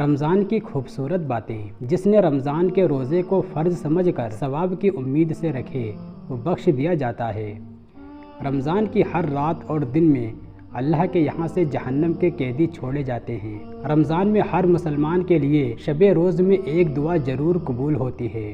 رمضان کی خوبصورت باتیں۔ جس نے رمضان کے روزے کو فرض سمجھ کر ثواب کی امید سے رکھے وہ بخش دیا جاتا ہے۔ رمضان کی ہر رات اور دن میں اللہ کے یہاں سے جہنم کے قیدی چھوڑے جاتے ہیں۔ رمضان میں ہر مسلمان کے لیے شب روز میں ایک دعا ضرور قبول ہوتی ہے۔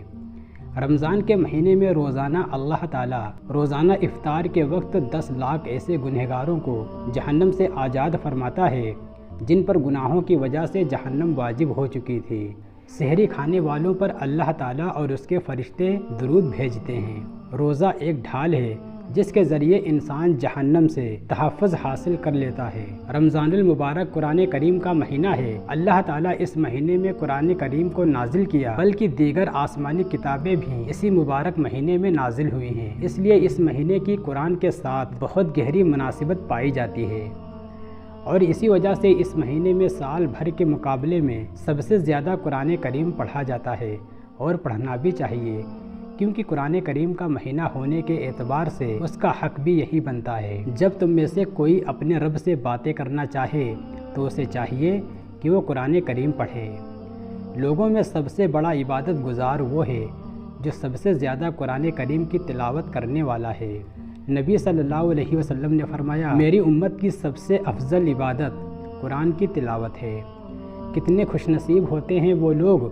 رمضان کے مہینے میں روزانہ اللہ تعالیٰ روزانہ افطار کے وقت 10 لاکھ ایسے گنہگاروں کو جہنم سے آزاد فرماتا ہے جن پر گناہوں کی وجہ سے جہنم واجب ہو چکی تھی۔ سحری کھانے والوں پر اللہ تعالیٰ اور اس کے فرشتے درود بھیجتے ہیں۔ روزہ ایک ڈھال ہے جس کے ذریعے انسان جہنم سے تحفظ حاصل کر لیتا ہے۔ رمضان المبارک قرآن کریم کا مہینہ ہے۔ اللہ تعالیٰ اس مہینے میں قرآن کریم کو نازل کیا، بلکہ دیگر آسمانی کتابیں بھی اسی مبارک مہینے میں نازل ہوئی ہیں۔ اس لیے اس مہینے کی قرآن کے ساتھ بہت گہری مناسبت پائی جاتی ہے، اور اسی وجہ سے اس مہینے میں سال بھر کے مقابلے میں سب سے زیادہ قرآن کریم پڑھا جاتا ہے، اور پڑھنا بھی چاہیے، کیونکہ قرآن کریم کا مہینہ ہونے کے اعتبار سے اس کا حق بھی یہی بنتا ہے۔ جب تم میں سے کوئی اپنے رب سے باتیں کرنا چاہے تو اسے چاہیے کہ وہ قرآن کریم پڑھے۔ لوگوں میں سب سے بڑا عبادت گزار وہ ہے جو سب سے زیادہ قرآن کریم کی تلاوت کرنے والا ہے۔ نبی صلی اللہ علیہ وسلم نے فرمایا، میری امت کی سب سے افضل عبادت قرآن کی تلاوت ہے۔ کتنے خوش نصیب ہوتے ہیں وہ لوگ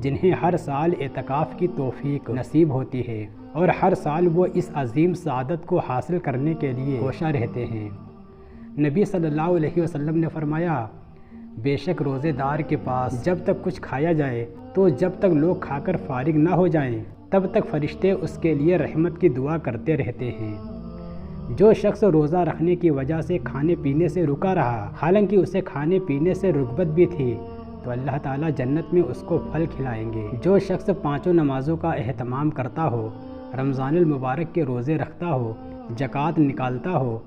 جنہیں ہر سال اعتکاف کی توفیق نصیب ہوتی ہے، اور ہر سال وہ اس عظیم سعادت کو حاصل کرنے کے لیے کوشاں رہتے ہیں۔ نبی صلی اللہ علیہ وسلم نے فرمایا، بے شک روزے دار کے پاس جب تک کچھ کھایا جائے تو جب تک لوگ کھا کر فارغ نہ ہو جائیں تب تک فرشتے اس کے لیے رحمت کی دعا کرتے رہتے ہیں۔ جو شخص روزہ رکھنے کی وجہ سے کھانے پینے سے رکا رہا، حالانکہ اسے کھانے پینے سے رغبت بھی تھی، تو اللہ تعالیٰ جنت میں اس کو پھل کھلائیں گے۔ جو شخص 5 نمازوں کا اہتمام کرتا ہو، رمضان المبارک کے روزے رکھتا ہو، زکوٰۃ نکالتا ہو،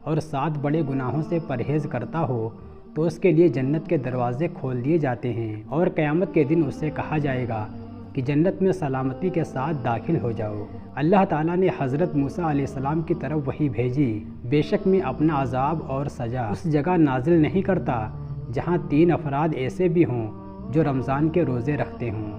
اور 7 بڑے گناہوں سے پرہیز کرتا ہو، تو اس کے لیے جنت کے دروازے کھول دیے جاتے ہیں، اور قیامت کے دن اس سے کہا جائے گا کہ جنت میں سلامتی کے ساتھ داخل ہو جاؤ۔ اللہ تعالیٰ نے حضرت موسیٰ علیہ السلام کی طرف وحی بھیجی، بے شک میں اپنا عذاب اور سزا اس جگہ نازل نہیں کرتا جہاں 3 افراد ایسے بھی ہوں جو رمضان کے روزے رکھتے ہوں۔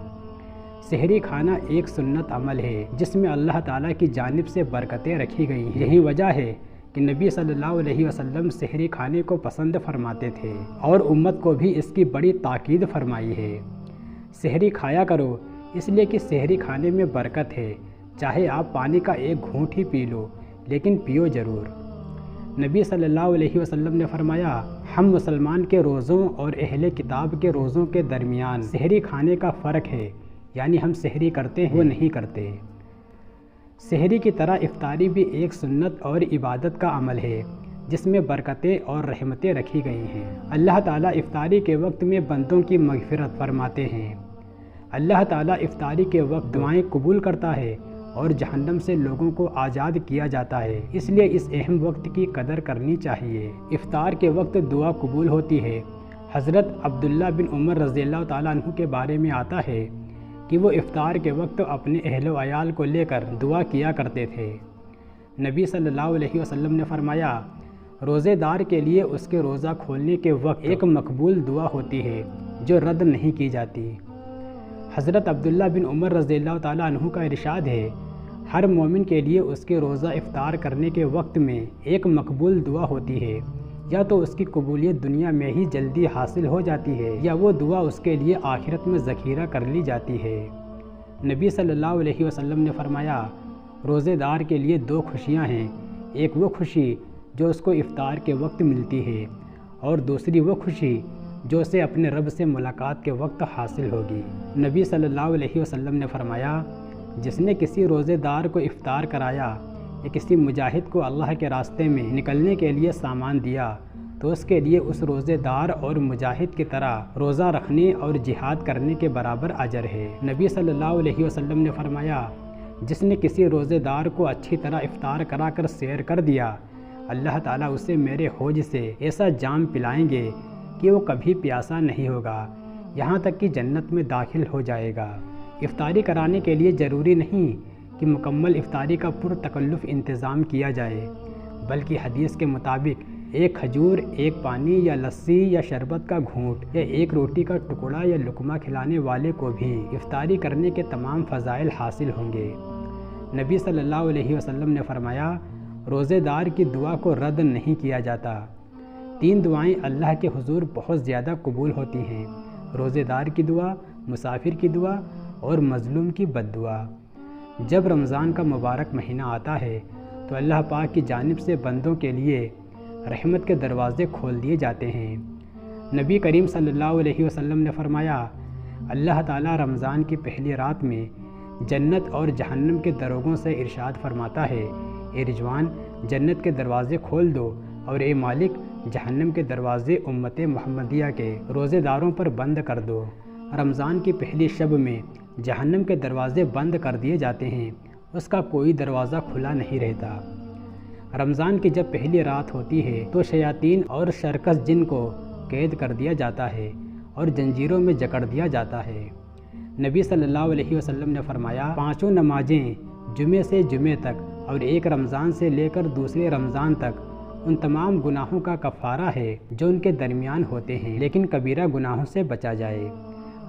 سحری کھانا ایک سنت عمل ہے جس میں اللہ تعالیٰ کی جانب سے برکتیں رکھی گئی ہیں۔ یہی وجہ ہے کہ نبی صلی اللہ علیہ وسلم سحری کھانے کو پسند فرماتے تھے، اور امت کو بھی اس کی بڑی تاکید فرمائی ہے۔ سحری کھایا کرو، اس لیے کہ سحری کھانے میں برکت ہے، چاہے آپ پانی کا ایک گھونٹ ہی پی لو، لیکن پیو ضرور۔ نبی صلی اللہ علیہ وسلم نے فرمایا، ہم مسلمان کے روزوں اور اہل کتاب کے روزوں کے درمیان سحری کھانے کا فرق ہے، یعنی ہم سحری کرتے ہیں وہ نہیں کرتے۔ سحری کی طرح افطاری بھی ایک سنت اور عبادت کا عمل ہے جس میں برکتیں اور رحمتیں رکھی گئی ہیں۔ اللہ تعالیٰ افطاری کے وقت میں بندوں کی مغفرت فرماتے ہیں۔ اللہ تعالیٰ افطاری کے وقت دعائیں قبول کرتا ہے اور جہنم سے لوگوں کو آزاد کیا جاتا ہے، اس لیے اس اہم وقت کی قدر کرنی چاہیے۔ افطار کے وقت دعا قبول ہوتی ہے۔ حضرت عبداللہ بن عمر رضی اللہ تعالیٰ عنہ کے بارے میں آتا ہے کہ وہ افطار کے وقت اپنے اہل و عیال کو لے کر دعا کیا کرتے تھے۔ نبی صلی اللہ علیہ وسلم نے فرمایا، روزے دار کے لیے اس کے روزہ کھولنے کے وقت ایک مقبول دعا ہوتی ہے جو رد نہیں کی جاتی۔ حضرت عبداللہ بن عمر رضی اللہ تعالیٰ عنہ کا ارشاد ہے، ہر مومن کے لیے اس کے روزہ افطار کرنے کے وقت میں ایک مقبول دعا ہوتی ہے، یا تو اس کی قبولیت دنیا میں ہی جلدی حاصل ہو جاتی ہے، یا وہ دعا اس کے لیے آخرت میں ذخیرہ کر لی جاتی ہے۔ نبی صلی اللہ علیہ وسلم نے فرمایا، روزے دار کے لیے 2 خوشیاں ہیں، ایک وہ خوشی جو اس کو افطار کے وقت ملتی ہے، اور دوسری وہ خوشی جو اسے اپنے رب سے ملاقات کے وقت حاصل ہوگی۔ نبی صلی اللہ علیہ وسلم نے فرمایا، جس نے کسی روزے دار کو افطار کرایا یا کسی مجاہد کو اللہ کے راستے میں نکلنے کے لیے سامان دیا تو اس کے لیے اس روزے دار اور مجاہد کی طرح روزہ رکھنے اور جہاد کرنے کے برابر اجر ہے۔ نبی صلی اللہ علیہ وسلم نے فرمایا، جس نے کسی روزے دار کو اچھی طرح افطار کرا کر سیر کر دیا، اللہ تعالیٰ اسے میرے حوض سے ایسا جام پلائیں گے کہ وہ کبھی پیاسا نہیں ہوگا، یہاں تک کہ جنت میں داخل ہو جائے گا۔ افطاری کرانے کے لیے ضروری نہیں کہ مکمل افطاری کا پرتکلف انتظام کیا جائے، بلکہ حدیث کے مطابق ایک کھجور، ایک پانی یا لسی یا شربت کا گھونٹ یا ایک روٹی کا ٹکڑا یا لقمہ کھلانے والے کو بھی افطاری کرنے کے تمام فضائل حاصل ہوں گے۔ نبی صلی اللہ علیہ وسلم نے فرمایا، روزے دار کی دعا کو رد نہیں کیا جاتا۔ 3 دعائیں اللہ کے حضور بہت زیادہ قبول ہوتی ہیں: روزے دار کی دعا، مسافر کی دعا اور مظلوم کی بد دعا۔ جب رمضان کا مبارک مہینہ آتا ہے تو اللہ پاک کی جانب سے بندوں کے لیے رحمت کے دروازے کھول دیے جاتے ہیں۔ نبی کریم صلی اللہ علیہ وسلم نے فرمایا، اللہ تعالیٰ رمضان کی پہلی رات میں جنت اور جہنم کے دروگوں سے ارشاد فرماتا ہے، اے رضوان، جنت کے دروازے کھول دو، اور اے مالک، جہنم کے دروازے امت محمدیہ کے روزے داروں پر بند کر دو۔ رمضان کی پہلی شب میں جہنم کے دروازے بند کر دیے جاتے ہیں، اس کا کوئی دروازہ کھلا نہیں رہتا۔ رمضان کی جب پہلی رات ہوتی ہے تو شیاطین اور شرکس جن کو قید کر دیا جاتا ہے اور زنجیروں میں جکڑ دیا جاتا ہے۔ نبی صلی اللہ علیہ وسلم نے فرمایا، 5 نمازیں جمعے سے جمعے تک اور ایک رمضان سے لے کر دوسرے رمضان تک ان تمام گناہوں کا کفارہ ہے جو ان کے درمیان ہوتے ہیں، لیکن کبیرہ گناہوں سے بچا جائے۔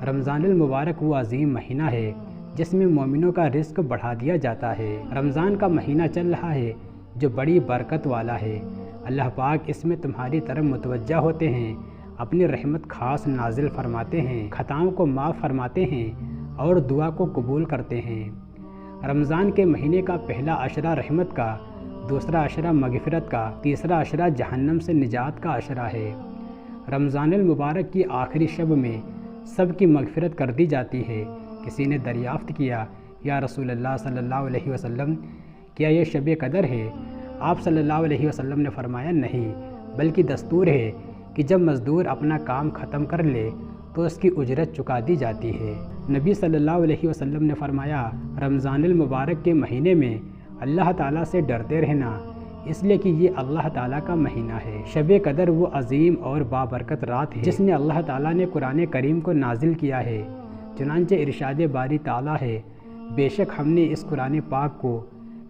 رمضان المبارک وہ عظیم مہینہ ہے جس میں مومنوں کا رزق بڑھا دیا جاتا ہے۔ رمضان کا مہینہ چل رہا ہے جو بڑی برکت والا ہے۔ اللہ پاک اس میں تمہاری طرف متوجہ ہوتے ہیں، اپنی رحمت خاص نازل فرماتے ہیں، خطاؤں کو معاف فرماتے ہیں اور دعا کو قبول کرتے ہیں۔ رمضان کے مہینے کا پہلا عشرہ رحمت کا، دوسرا عشرہ مغفرت کا، تیسرا عشرہ جہنم سے نجات کا عشرہ ہے۔ رمضان المبارک کی آخری شب میں سب کی مغفرت کر دی جاتی ہے۔ کسی نے دریافت کیا، یا رسول اللہ صلی اللہ علیہ وسلم، کیا یہ شب قدر ہے؟ آپ صلی اللہ علیہ وسلم نے فرمایا، نہیں، بلکہ دستور ہے کہ جب مزدور اپنا کام ختم کر لے تو اس کی اجرت چکا دی جاتی ہے۔ نبی صلی اللہ علیہ وسلم نے فرمایا، رمضان المبارک کے مہینے میں اللہ تعالیٰ سے ڈرتے رہنا، اس لیے کہ یہ اللہ تعالیٰ کا مہینہ ہے۔ شب قدر وہ عظیم اور بابرکت رات ہے جس نے اللہ تعالیٰ نے قرآن کریم کو نازل کیا ہے۔ چنانچہ ارشاد باری تعالیٰ ہے، بے شک ہم نے اس قرآن پاک کو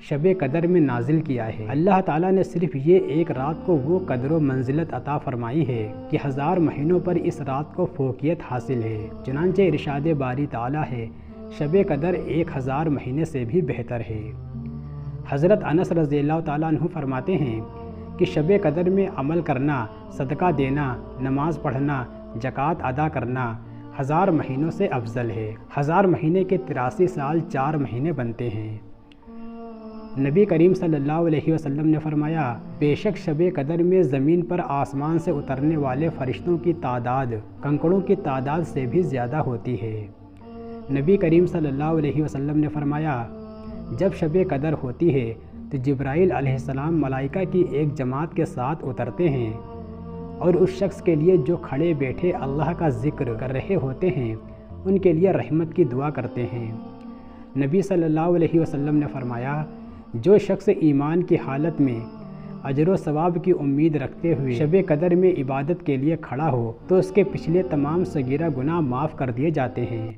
شب قدر میں نازل کیا ہے۔ اللہ تعالیٰ نے صرف یہ ایک رات کو وہ قدر و منزلت عطا فرمائی ہے کہ 1000 مہینوں پر اس رات کو فوقیت حاصل ہے۔ چنانچہ ارشاد باری تعالیٰ ہے، شب قدر 1000 مہینے سے بھی بہتر ہے۔ حضرت انس رضی اللہ تعالیٰ عنہ فرماتے ہیں کہ شب قدر میں عمل کرنا، صدقہ دینا، نماز پڑھنا، زکوٰۃ ادا کرنا 1000 مہینوں سے افضل ہے۔ 1000 مہینے کے 83 سال 4 مہینے بنتے ہیں۔ نبی کریم صلی اللہ علیہ وسلم نے فرمایا، بے شک شب قدر میں زمین پر آسمان سے اترنے والے فرشتوں کی تعداد کنکڑوں کی تعداد سے بھی زیادہ ہوتی ہے۔ نبی کریم صلی اللہ علیہ وسلم نے فرمایا، جب شب قدر ہوتی ہے تو جبرائیل علیہ السلام ملائکہ کی ایک جماعت کے ساتھ اترتے ہیں اور اس شخص کے لیے جو کھڑے بیٹھے اللہ کا ذکر کر رہے ہوتے ہیں ان کے لیے رحمت کی دعا کرتے ہیں۔ نبی صلی اللہ علیہ وسلم نے فرمایا، جو شخص ایمان کی حالت میں اجر و ثواب کی امید رکھتے ہوئے شب قدر میں عبادت کے لیے کھڑا ہو تو اس کے پچھلے تمام صغیرہ گناہ معاف کر دیے جاتے ہیں۔